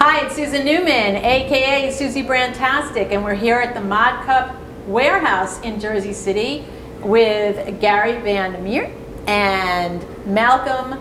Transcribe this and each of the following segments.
Hi, it's Susan Newman, aka Susie Brandtastic, and we're here at the Mod Cup Warehouse in Jersey City with Gary Van Meer and Malcolm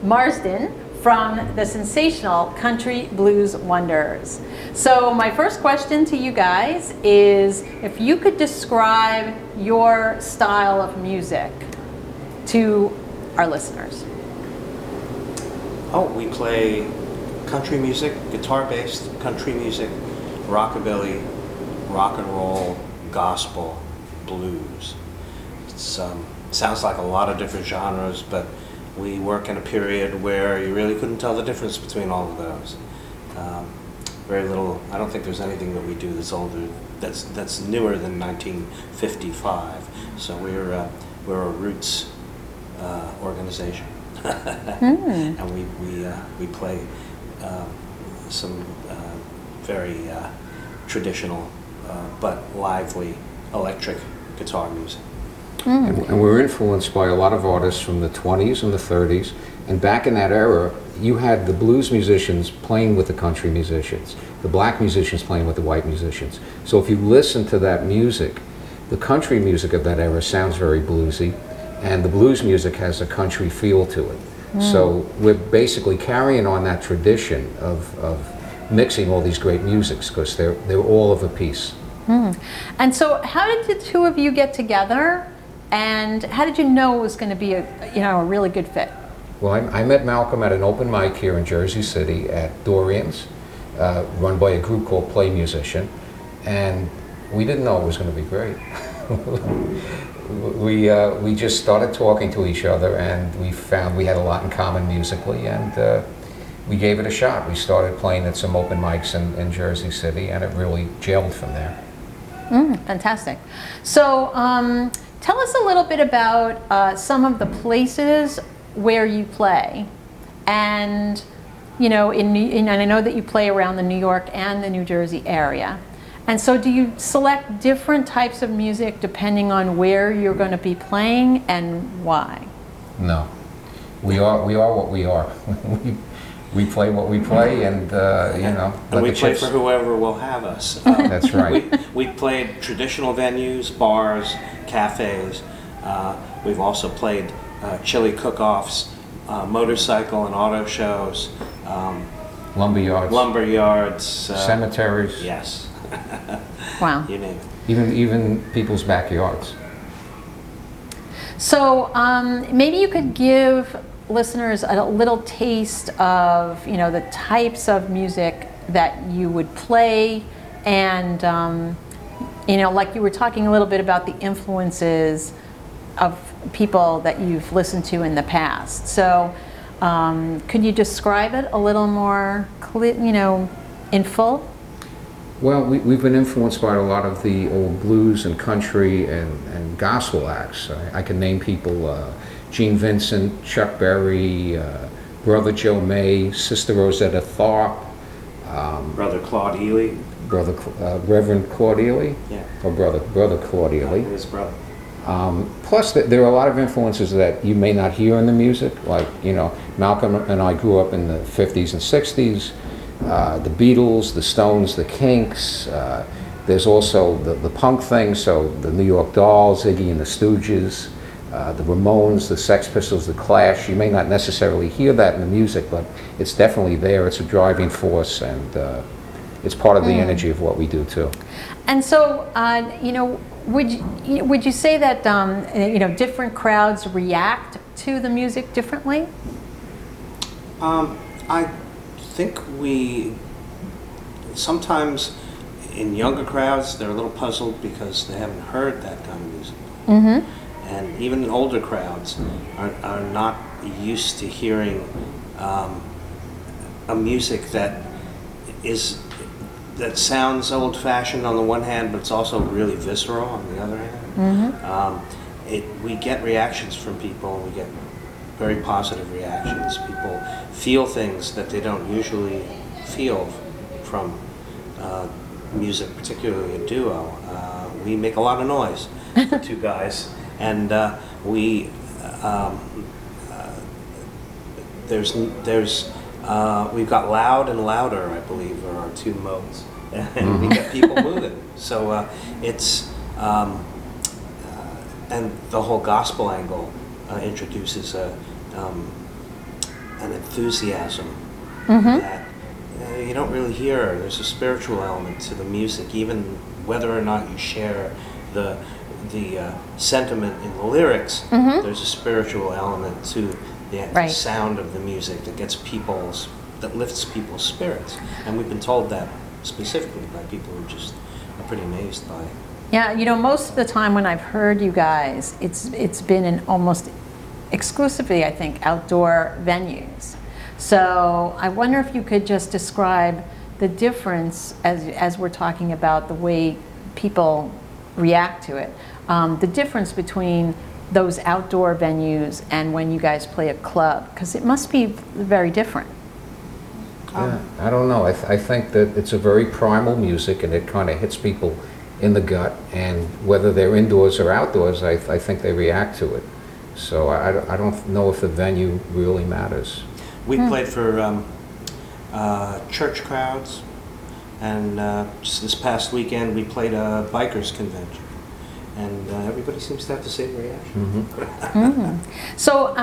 Marsden from the sensational Country Blues Wonders. So my first question to you guys is if you could describe your style of music to our listeners. Oh, we play country music, guitar-based country music, rockabilly, rock and roll, gospel, blues. It sounds like a lot of different genres, but we work in a period where you really couldn't tell the difference between all of those. Very little. I don't think there's anything that we do that's older, that's newer than 1955. So we're a roots organization, and we play some very traditional but lively electric guitar music. And we're influenced by a lot of artists from the 20s and the 30s. And back in that era, you had the blues musicians playing with the country musicians, the black musicians playing with the white musicians. So if you listen to that music, the country music of that era sounds very bluesy, and the blues music has a country feel to it. So we're basically carrying on that tradition of mixing all these great musics because they're all of a piece. And so how did the two of you get together, and how did you know it was going to be a really good fit? Well, I met Malcolm at an open mic here in Jersey City at Dorian's, run by a group called Play Musician, and we didn't know it was going to be great. We just started talking to each other, and we found we had a lot in common musically, and we gave it a shot. We started playing at some open mics in Jersey City, and it really gelled from there. Fantastic. So tell us a little bit about some of the places where you play, and and I know that you play around the New York and the New Jersey area. And so do you select different types of music depending on where you're going to be playing and why? No, we are what we are. We play what we play, and and we play for whoever will have us. That's right. We played traditional venues, bars, cafes. We've also played chili cook-offs, motorcycle and auto shows, lumber yards, cemeteries. Yes. Wow. You name it. Even people's backyards. So maybe you could give listeners a little taste of the types of music that you would play, and like you were talking a little bit about the influences of people that you've listened to in the past. So could you describe it a little more in full? Well, we've been influenced by a lot of the old blues and country and gospel acts. I can name people: Gene Vincent, Chuck Berry, Brother Joe May, Sister Rosetta Tharpe, Brother Claude Ely, Reverend Claude Ely, yeah, or Brother Claude Ely. His brother. Plus, there are a lot of influences that you may not hear in the music. Like Malcolm and I grew up in the 50s and 60s. The Beatles, the Stones, the Kinks. There's also the punk thing, so the New York Dolls, Iggy and the Stooges, the Ramones, the Sex Pistols, the Clash. You may not necessarily hear that in the music, but it's definitely there. It's a driving force, and it's part of the energy of what we do too. And so, would you say that different crowds react to the music differently? I think we sometimes in younger crowds they're a little puzzled because they haven't heard that kind of music. And even in older crowds are not used to hearing a music that sounds old-fashioned on the one hand, but it's also really visceral on the other hand. We get reactions from people. We get very positive reactions. People feel things that they don't usually feel from music, particularly a duo. We make a lot of noise, the two guys, and there's we've got loud and louder, I believe, are our two modes, and we get people moving. So it's and the whole gospel angle introduces an enthusiasm that you don't really hear. There's a spiritual element to the music, even whether or not you share the sentiment in the lyrics. There's a spiritual element to the sound of the music that lifts people's spirits, and we've been told that specifically by people who just are pretty amazed by it. Yeah, you know, most of the time when I've heard you guys, it's been in almost exclusively, I think, outdoor venues. So I wonder if you could just describe the difference as we're talking about the way people react to it, the difference between those outdoor venues and when you guys play a club, because it must be very different. Yeah, I don't know. I think that it's a very primal music, and it kind of hits people in the gut, and whether they're indoors or outdoors, I think they react to it. So I don't know if the venue really matters. We played for church crowds, and just this past weekend we played a bikers convention, and everybody seems to have the same reaction. So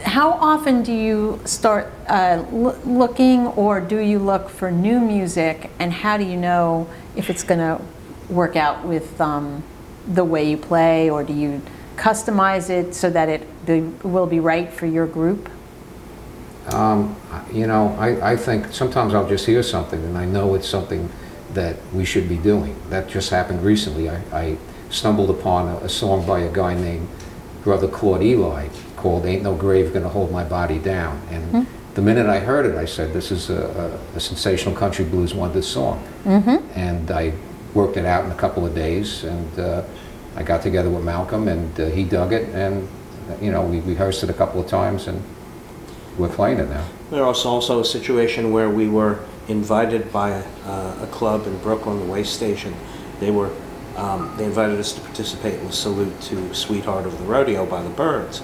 how often do you start looking, or do you look for new music, and how do you know if it's going to work out with the way you play, or do you customize it so that it will be right for your group? You know, I think sometimes I'll just hear something and I know it's something that we should be doing. That just happened recently. I stumbled upon a song by a guy named Brother Claude Eli called Ain't No Grave Gonna Hold My Body Down. And the minute I heard it, I said, this is a sensational country blues wonder song. And I worked it out in a couple of days, and I got together with Malcolm, and he dug it, and you know, we rehearsed it a couple of times, and we're playing it now. There was also a situation where we were invited by a club in Brooklyn, the Way Station. They invited us to participate in the Salute to Sweetheart of the Rodeo by the Byrds,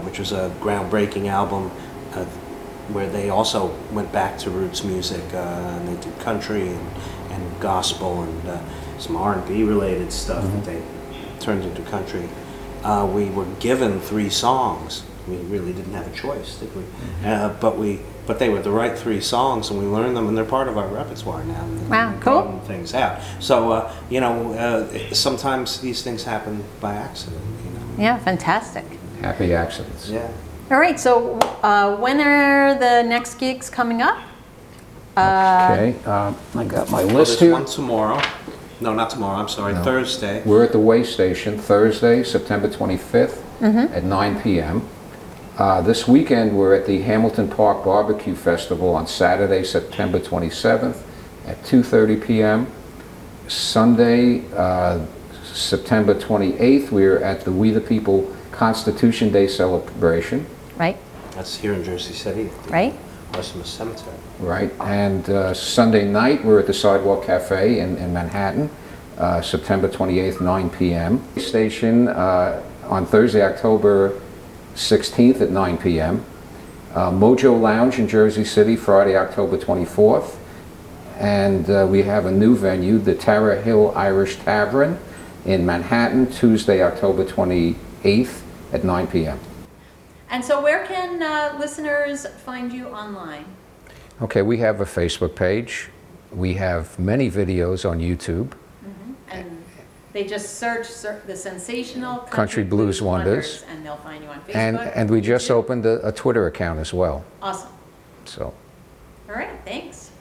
which was a groundbreaking album where they also went back to roots music, and they did country and gospel and some R&B related stuff that they turned into country. We were given 3 songs. We really didn't have a choice, did we? But they were the right 3 songs, and we learned them, and they're part of our repertoire now. Wow, cool. Broaden things out. So you know, sometimes these things happen by accident. You know. Yeah, fantastic. Happy accidents. Yeah. All right, so when are the next gigs coming up? Okay, I got my Well, list there's here. one tomorrow. No, not tomorrow. I'm sorry. No. Thursday. We're at the Way Station Thursday, September 25th at 9 p.m. This weekend, we're at the Hamilton Park Barbecue Festival on Saturday, September 27th at 2:30 p.m. Sunday, September 28th, we're at the We the People Constitution Day celebration. Right, That's here in Jersey City. At the right. Westminster Cemetery. Right, and Sunday night, we're at the Sidewalk Cafe in Manhattan, September 28th, 9 p.m. Station on Thursday, October 16th at 9 p.m. Mojo Lounge in Jersey City, Friday, October 24th. And we have a new venue, the Tara Hill Irish Tavern in Manhattan, Tuesday, October 28th at 9 p.m. And so where can listeners find you online? Okay, we have a Facebook page. We have many videos on YouTube. And they just search the sensational Country Blues Wonders. and they'll find you on Facebook. And we just YouTube. opened a Twitter account as well. Awesome. So. All right, thanks.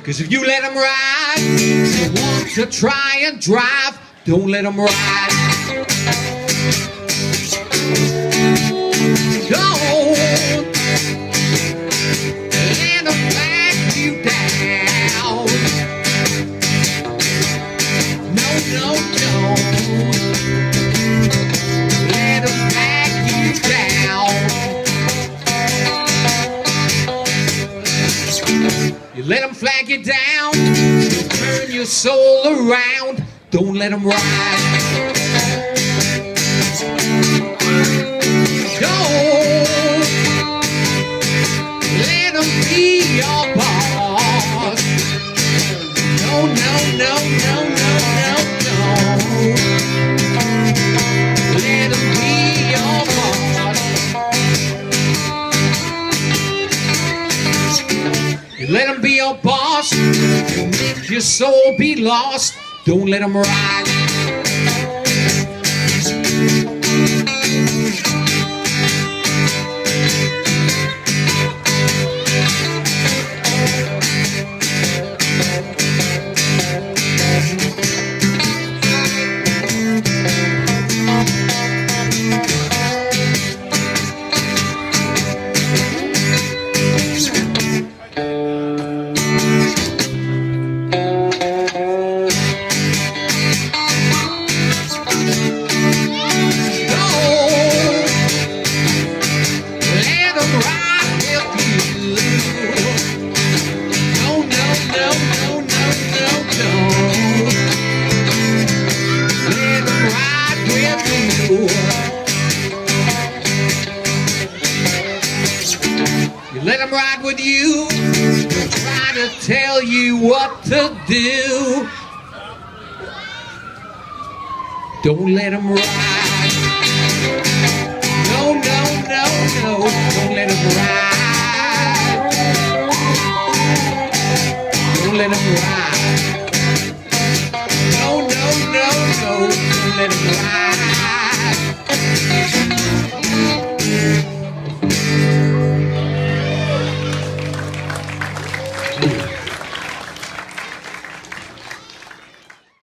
Cause if you let them ride, they want to try and drive, don't let them ride. Don't let them back you down. No, no, don't let them back you down. You let them flag you down, turn your soul around. Don't let them ride. Don't let them be your boss. No, no, no, no, no, no, no. Let them be your boss. You let them be your boss. You make your soul be lost. Don't let them ride. You let them ride with you, they'll try to tell you what to do. Don't let them ride. No, no, no, no, don't let them ride. Don't let them ride. No, no, no, no, don't let them ride.